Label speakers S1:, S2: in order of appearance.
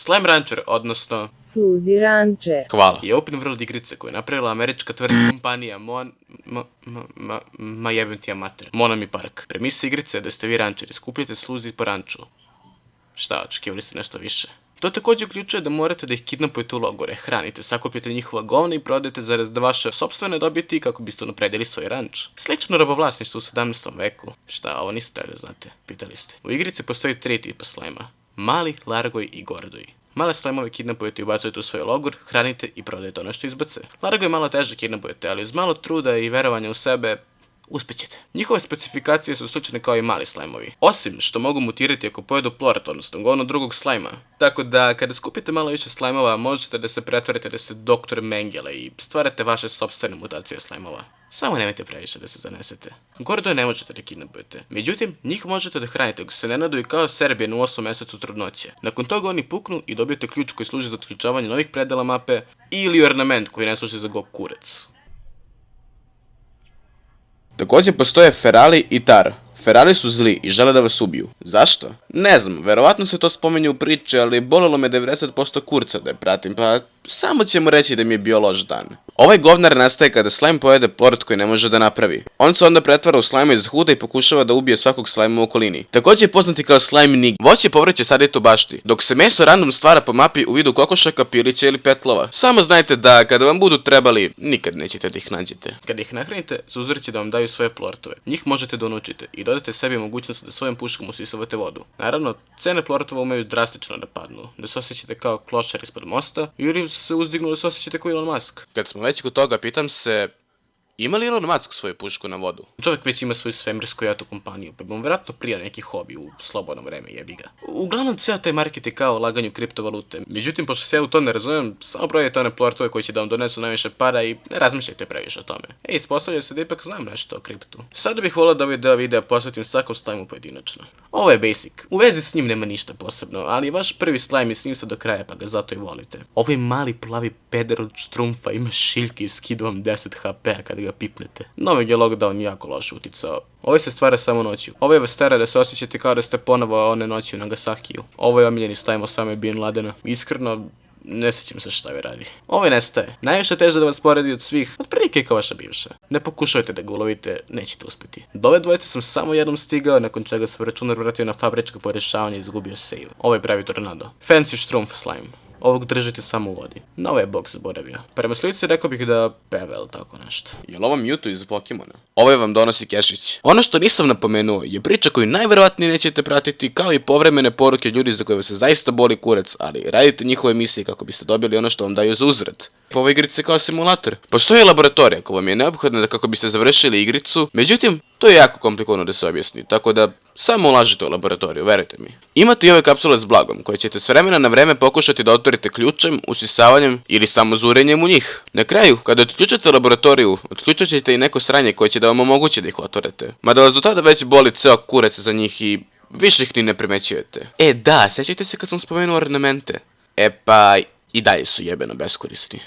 S1: Slime Rancher, odnosno
S2: Suzy Rancher.
S1: hvala, je open world igrica koju je napravila američka tvrtka kompanija ma jebem ti ja mater, Monami Park. Premisa igrice je da ste vi rančeri, skupljate sluzi po ranču. Šta, očekivali ste nešto više? To također uključuje da morate da ih kidnapujete u logore, hranite, sakupite njihova govna i prodajete zarez da vaše sopstvene dobiti kako biste unapredili svoj ranč. Slično robovlasništvo u 17. veku. Šta, ovo niste trebali znate, pitali ste. U igrici postoji 3 tipa slajma. Mali, largoj i gordoj. Male slajmove kidnapujete i ubacujete u svoj logor, hranite i prodajete ono što izbace. Largoj malo teže kidnapujete, ali uz malo truda i verovanja u sebe uspećete. Njihove specifikacije su slične kao i mali slajmovi. Osim što mogu mutirati ako pojedu plort, odnosno govno drugog slajma. Tako da, kada skupite malo više slajmova, možete da se pretvorite da ste doktor Mengele i stvarate vaše sopstvene mutacije slajmova. Samo nemojte previše da se zanesete. Gordoje ne možete da kidnapujete. Međutim, njih možete da hranite ako se ne naduju kao Serbijan u 8. mesecu trudnoće. Nakon toga oni puknu i dobijete ključ koji služi za otključavanje novih predela mape ili ornament koji ne služi za go kurac. Također postoje Ferali i Tara. Ferali su zli i žele da vas ubiju. Zašto? Ne znam, verovatno se to spominje u priči, ali bolelo me 90% kurca da je pratim, pa samo ćemo reći da mi je bio loš dan. Ovaj govnar nastaje kada slime pojede plort koji ne može da napravi. On se onda pretvara u slime iz huda i pokušava da ubije svakog slime u okolini. Također je poznati kao slime nig. Voće i povrće sadite u bašti, dok se meso random stvara po mapi u vidu kokošaka, pilića ili petlova. Samo znajte da kada vam budu trebali, nikad nećete da ih nađete. Kada ih nahranite, zauzvrat će da vam daju svoje plortove. Njih možete da unučite i dodate sebi mogućnost da svojom puškom usisavate vodu. Naravno, cene plortova umeju drastično da padnu, da se osjećate kao klošar ispod mosta ili se uzdignu da se osjećate kao Elon Musk. Kad smo već kod toga, pitam se, ima li Elon Musk svoju pušku na vodu? Čovjek već ima svoju svemirsku jato kompaniju, pa bi mu vjerojatno prija neki hobi u slobodno vreme, jebi ga. Uglavnom, ceo taj market je kao laganju kriptovalute. Međutim, pošto se ja u to ne razumijem, samo brojite one plortove koji će da vam donesu najviše para i ne razmišljajte previše o tome. Ispostavlja se da ipak znam nešto o kriptu. Sada bih volio da ovaj deo videa posvetim svakom slajmu pojedinačno. Ovo je basic. U vezi s njim nema ništa posebno, ali vaš prvi slajm je s njim se do kraja, pa ga zato i volite. Ovaj mali plavi peder od štrumfa ima šiljke i skida vam 10 HP-a kada ga pipnete. Novi je lockdown jako loše uticao. Ovo se stvara samo noću. Ovo je vas tera da se osjećate kao da ste ponovo one noći u Nagasakiju. Ovo je omiljeni slajm Osame Bin Ladena. Iskreno, ne sjećam se šta vi radi. Ovo nestaje. Najviše teže da vas poredi od svih, otprilike kao vaša bivša. Ne pokušajte da ga ulovite, nećete uspjeti. Do ove dvojice sam samo jednom stigao, nakon čega se računar vratio na fabričko porešavanje i izgubio save. Ovo je pravi tornado. Fancy Schtroumpf slime. Ovog držite samo u vodi. Na ovaj bok zaboravio. Prema slici rekao bih da peva ili tako nešto. Jel ovo Mewtwo iz Pokemona? Ovo vam donosi Kešić. Ono što nisam napomenuo je priča koju najverovatnije nećete pratiti, kao i povremene poruke ljudi za koje vas se zaista boli kurac, ali radite njihove emisije kako biste dobili ono što vam daju za uzvrat. Po ovoj igrici kao simulator. Postoji laboratorija koja vam je neophodna kako biste završili igricu, međutim, to je jako komplikovano da se objasni, tako da samo ulažite u laboratoriju, verujte mi. Imate i ove kapsule s blagom, koje ćete s vremena na vreme pokušati da otvorite ključem, usisavanjem ili samo zurenjem u njih. Na kraju, kada otključate laboratoriju, otključat ćete i neko sranje koje će da vam omogući da ih otvorete. Mada vas do tada već boli ceo kurac za njih i više ih ni ne primećujete. Da, sjećajte se kad sam spomenuo ornamente. Pa i dalje su jebeno beskorisni.